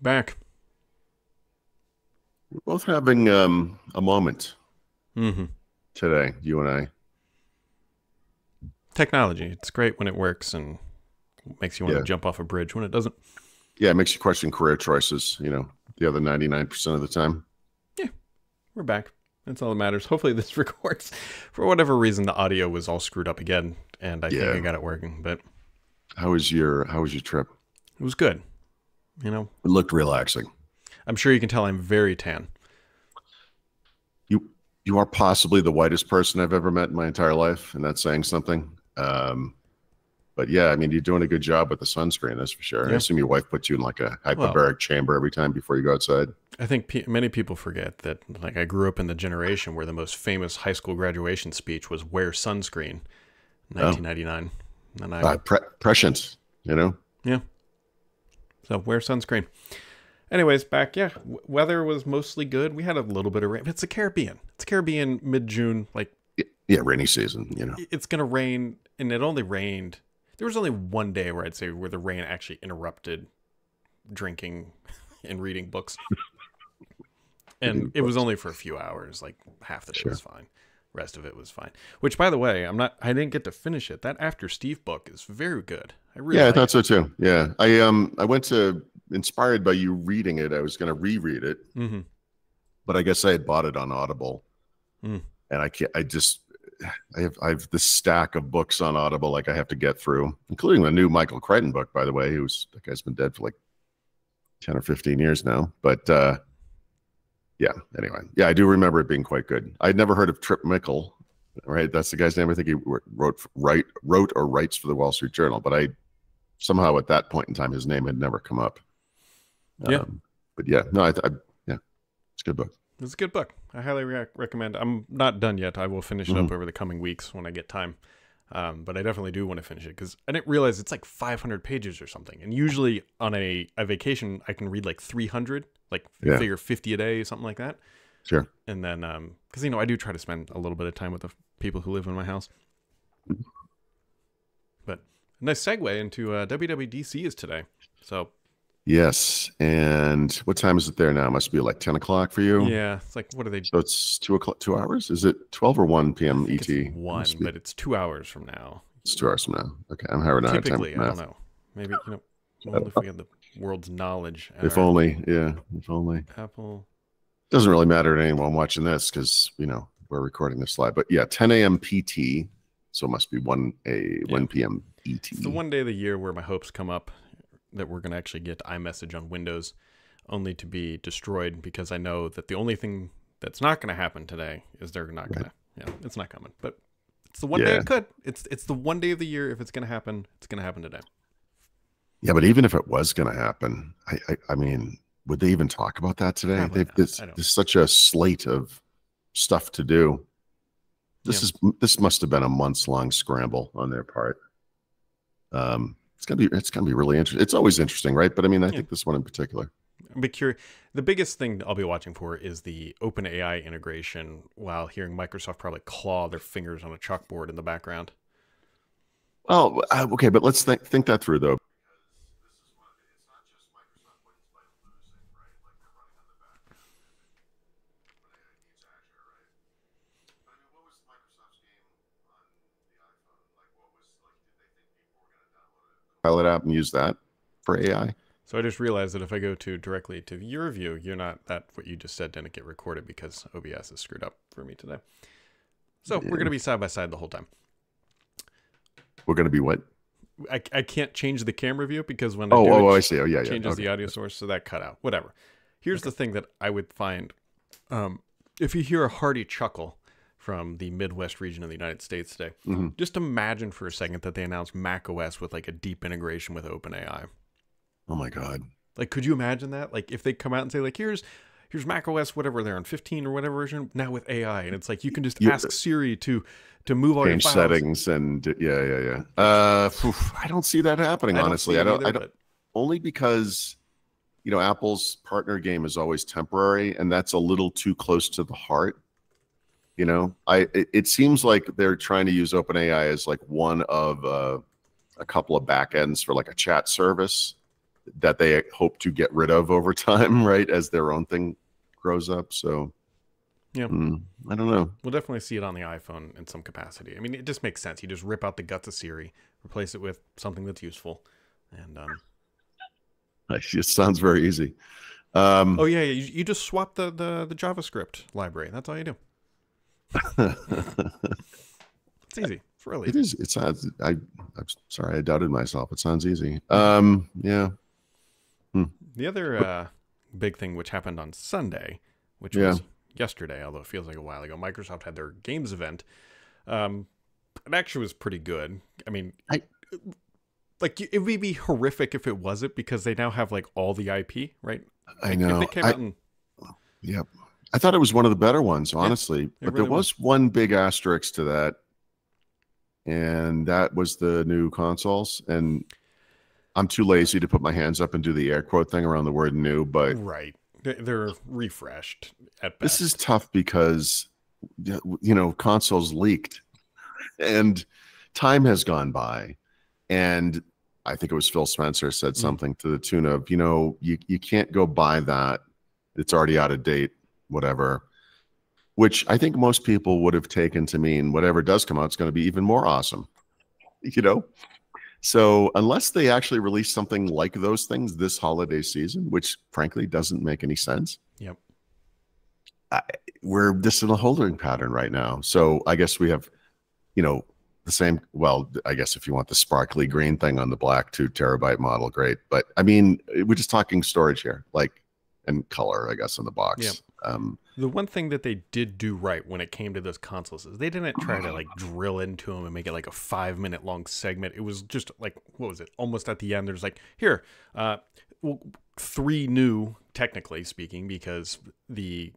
back. We're both having a moment Mm-hmm. today, you and I. Technology. It's great when it works and makes you want to Yeah. jump off a bridge when it doesn't. Yeah, it makes you question career choices, the other 99% of the time. Yeah, we're back. That's all that matters. Hopefully this records. For whatever reason, the audio was all screwed up again, and I think I Yeah. got it working, but How was your trip? it was good. You know, It looked relaxing. I'm sure you can tell I'm very tan. You you are possibly the whitest person I've ever met in my entire life, and that's saying something. But yeah, I mean, you're doing a good job with the sunscreen, that's for sure. I Yeah. assume your wife puts you in like a Well, hyperbaric chamber every time before you go outside. I think many people forget that, like, I grew up in the generation where the most famous high school graduation speech was "Wear sunscreen," Oh, 1999, and I, prescient, yeah, so wear sunscreen. Anyways, back, yeah, weather was mostly good. We had a little bit of rain. It's the Caribbean. It's Caribbean mid-June. Like, Yeah, rainy season. it's gonna rain, and it only rained. There was only one day where I'd say where the rain actually interrupted drinking and reading books. And it was only for a few hours. Like half the day Sure. was fine. Rest of it was fine. Which, by the way, I didn't get to finish it. That After Steve book is very good. I really Yeah, I like thought it. so too. Yeah, I went to inspired by you reading it. I was going to reread it, Mm-hmm. but I guess I had bought it on Audible, Mm. and I can't. I have this stack of books on Audible like I have to get through, including the new Michael Crichton book, by the way. That guy's been dead for like 10 or 15 years now. But yeah, anyway, yeah, I do remember it being quite good. I'd never heard of Trip Mickle, right? That's the guy's name. I think he wrote or writes for the Wall Street Journal, but I somehow at that point in time his name had never come up. Yeah, But yeah, no, yeah, it's a good book. it's a good book. I highly recommend. I'm not done yet. I will finish it up over the coming weeks when I get time. But I definitely do want to finish it because I didn't realize it's like 500 pages or something. And usually on a vacation, I can read like 300, like Yeah. figure 50 a day, something like that. Sure. And then, because, I do try to spend a little bit of time with the people who live in my house. But a nice segue into WWDC is today. So, Yes. And what time is it there now? It must be like 10 o'clock for you. yeah, it's like, what are they? So it's 2 o'clock, 2 hours? Is it 12 or 1 p.m. I think ET? it's one, but it's 2 hours from now. It's 2 hours from now. Okay. I'm having a hard time with Typically, I don't math. know. Maybe, well, if we had the world's knowledge at If our only. Yeah. If only. Apple. Doesn't really matter to anyone watching this because, we're recording this live. But yeah, 10 a.m. PT. So it must be 1 p.m. ET. It's the one day of the year where my hopes come up that we're going to actually get iMessage on Windows, only to be destroyed because I know that the only thing that's not going to happen today is they're not going to, it's not coming. But it's the one day Yeah. it could. It's the one day of the year. If it's going to happen, it's going to happen today. Yeah, but even if it was going to happen, I mean, would they even talk about that today? Probably not. I don't. There's such a slate of stuff to do. This must have been a months-long scramble on their part. It's gonna be really interesting. It's always interesting, right? But I mean, I think this one in particular. I'm be curious. The biggest thing I'll be watching for is the OpenAI integration, while hearing Microsoft probably claw their fingers on a chalkboard in the background. Well, okay, but let's think that through though. Pilot app and use that for AI. So I just realized that if I go directly to your view, what you just said didn't get recorded because OBS is screwed up for me today. So we're going to be side by side the whole time. We're going to be what? I can't change the camera view because when I see. Oh, yeah. changes Okay. the audio source, so that cut out. Whatever. Here's the thing that I would find. If you hear a hearty chuckle from the Midwest region of the United States today, just imagine for a second that they announced Mac OS with like a deep integration with OpenAI. Oh my God. Like, could you imagine that? Like, if they come out and say, like, here's Mac OS, whatever they're on 15 or whatever version, now with AI, and it's like you can just ask Siri to move all your Change files. settings and yeah. I don't see that happening, honestly. I don't. Only because Apple's partner game is always temporary, and that's a little too close to the heart. It seems like they're trying to use OpenAI as like one of a couple of back ends for like a chat service. that they hope to get rid of over time, right, as their own thing grows up. So Yeah. I don't know. We'll definitely see it on the iPhone in some capacity. I mean, it just makes sense. You just rip out the guts of Siri, replace it with something that's useful, and It sounds very easy. oh yeah, you just swap the JavaScript library. That's all you do. It's easy. It's really easy. It is. It sounds. I'm sorry, I doubted myself. It sounds easy. Yeah. The other big thing which happened on Sunday, which was yesterday, although it feels like a while ago, Microsoft had their games event. It actually was pretty good. I mean, like it would be horrific if it wasn't, because they now have like all the IP, right? Like, I know. If they came out and... Yep. I thought it was one of the better ones, honestly. But really there was one big asterisk to that, and that was the new consoles. And I'm too lazy to put my hands up and do the air quote thing around the word new, but right. They're refreshed at best. This is tough because, consoles leaked and time has gone by. And I think it was Phil Spencer said something to the tune of, you can't go buy that. It's already out of date, whatever, which I think most people would have taken to mean whatever does come out is going to be even more awesome, So unless they actually release something like those things this holiday season, which frankly doesn't make any sense. Yep. We're just in a holding pattern right now. So I guess we have, the same, well, I guess if you want the sparkly green thing on the black 2 terabyte model, great. But I mean, we're just talking storage here, and color, I guess, in the box. Yep. The one thing that they did do right when it came to those consoles is they didn't try to drill into them and make it like a 5-minute long segment. It was just like, what was it? Almost at the end, there's like, here, 3 new, technically speaking, because the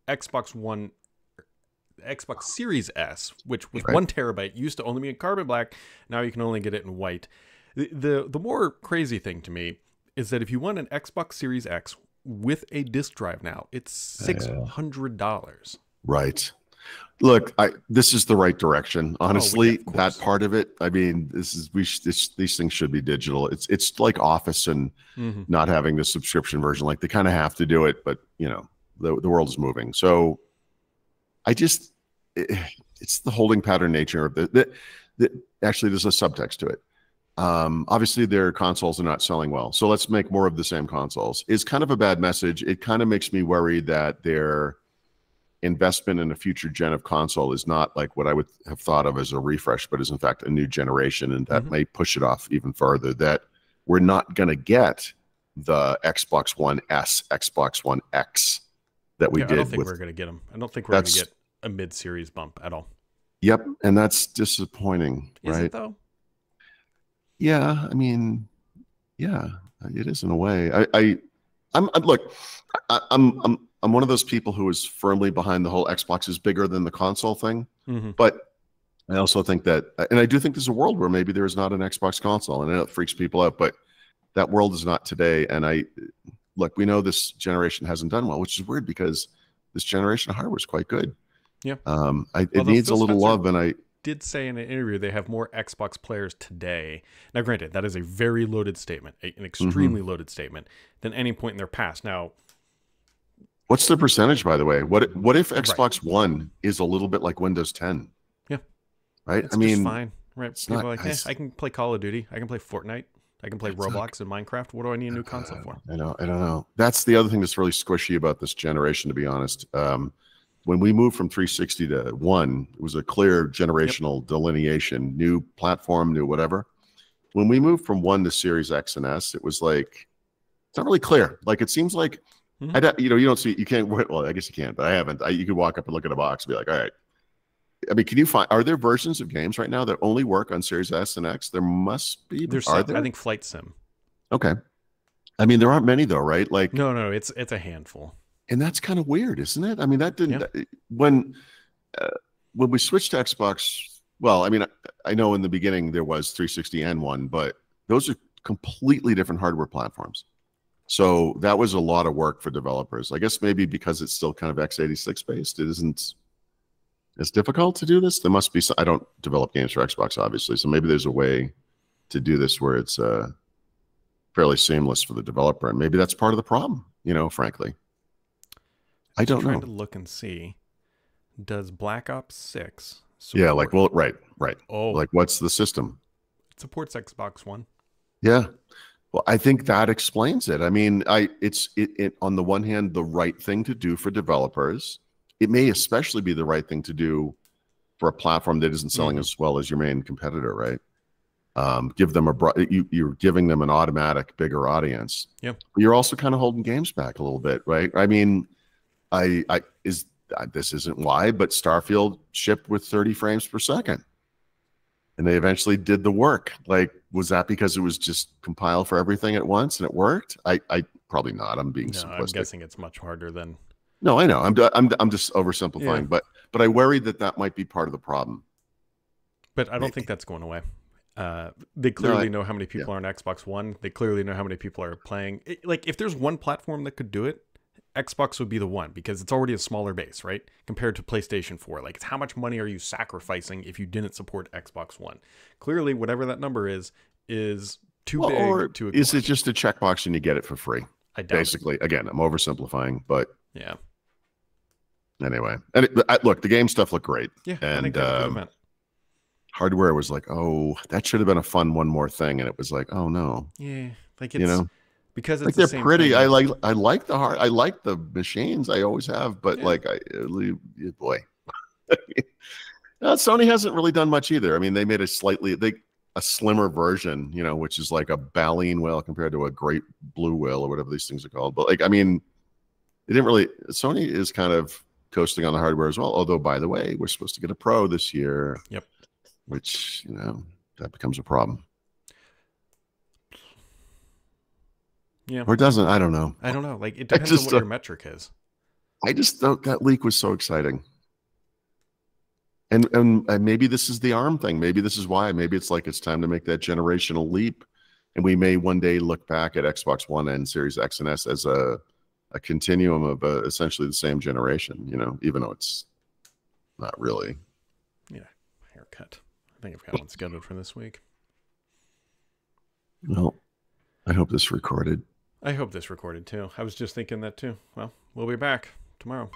Xbox Series S, which was 1 terabyte, used to only be in carbon black. Now you can only get it in white. The more crazy thing to me is that if you want an Xbox Series X with a disk drive now, it's $600. Right. Look, this is the right direction. Honestly, that part of it. I mean, these things should be digital. It's like Office and not having the subscription version. Like they kind of have to do it, but the world is moving. So it's the holding pattern nature of actually, there's a subtext to it. Obviously their consoles are not selling well, so let's make more of the same consoles. Is kind of a bad message. It kind of makes me worried that their investment in a future gen of console is not like what I would have thought of as a refresh, but is in fact a new generation, and that may push it off even further, that we're not going to get the Xbox One S, Xbox One X that we did. I don't think we're going to get them. I don't think we're going to get a mid-series bump at all. Yep, and that's disappointing. Is right? It though? Yeah, I mean, yeah, it is in a way. I'm one of those people who is firmly behind the whole Xbox is bigger than the console thing. But I also think that, and I do think there's a world where maybe there is not an Xbox console, and I know it freaks people out, but that world is not today. And we know this generation hasn't done well, which is weird because this generation of hardware is quite good. Yeah. It needs a little love, and I did say in an interview they have more Xbox players today. Now, granted, that is a very loaded statement, an extremely loaded statement, than any point in their past. Now, what's the percentage, by the way? What if Xbox One is a little bit like Windows 10? Yeah. Right? It's just fine. Right. People are like, I can play Call of Duty. I can play Fortnite. I can play Roblox and Minecraft. What do I need a new console for? I don't know. That's the other thing that's really squishy about this generation, to be honest. When we moved from 360 to 1, it was a clear generational delineation, new platform, new whatever. When we moved from 1 to Series X and S, it was like, it's not really clear. Like, it seems like, you don't see, you can't, well, I guess you can't, but I haven't. You could walk up and look at a box and be like, all right. I mean, can you find, are there versions of games right now that only work on Series S and X? There must be. I think Flight Sim. Okay. I mean, there aren't many though, right? Like, no, it's a handful. And that's kind of weird, isn't it? I mean, that didn't when we switched to Xbox. Well, I mean, I know in the beginning there was 360 and 1, but those are completely different hardware platforms. So that was a lot of work for developers. I guess maybe because it's still kind of x86 based, it isn't as difficult to do this. There must be some, I don't develop games for Xbox, obviously, so maybe there's a way to do this where it's fairly seamless for the developer. And maybe that's part of the problem, frankly. I don't know. Trying to look and see. Does Black Ops 6 Yeah, support... right. Oh, Like, what's the system? it supports Xbox One. Yeah. Well, I think that explains it. I mean, it's on the one hand, the right thing to do for developers. It may especially be the right thing to do for a platform that isn't selling as well as your main competitor, right? Give them you're giving them an automatic bigger audience. Yep. But you're also kind of holding games back a little bit, right? I mean, this isn't why, but Starfield shipped with 30 frames per second. And they eventually did the work. Like, was that because it was just compiled for everything at once and it worked? I probably not. I'm being simplistic. I'm guessing it's much harder than... No, I know. I'm just oversimplifying, but I worry that might be part of the problem. But I don't think that's going away. They clearly know how many people are on Xbox One. They clearly know how many people are playing. Like, if there's one platform that could do it, Xbox would be the one, because it's already a smaller base, right? Compared to PlayStation 4. Like, it's how much money are you sacrificing if you didn't support Xbox One? Clearly, whatever that number is too big or to ignore. Is it just a checkbox and you get it for free? I doubt Basically, again, I'm oversimplifying, but yeah. Anyway, and look, the game stuff looked great. Yeah, and I think that's a good event. Hardware was like, oh, that should have been a fun one more thing, and it was like, oh no. Yeah, like it's because it's like the they're same pretty. thing. I like the machines. I always have, but boy, Sony hasn't really done much either. I mean, they made a slimmer version, which is like a baleen whale compared to a great blue whale or whatever these things are called. But I mean, they didn't really. Sony is kind of coasting on the hardware as well. Although, by the way, we're supposed to get a Pro this year. Yep. Which that becomes a problem. Yeah. Or doesn't. I don't know. I don't know. Like, it depends on what your metric is. I just thought that leak was so exciting. And maybe this is the ARM thing. Maybe this is why. Maybe it's like it's time to make that generational leap. And we may one day look back at Xbox One and Series X and S as a continuum of essentially the same generation, even though it's not really. Yeah. Haircut. I think I've got one scheduled for this week. Well, I hope this recorded. I hope this recorded too. I was just thinking that too. Well, we'll be back tomorrow.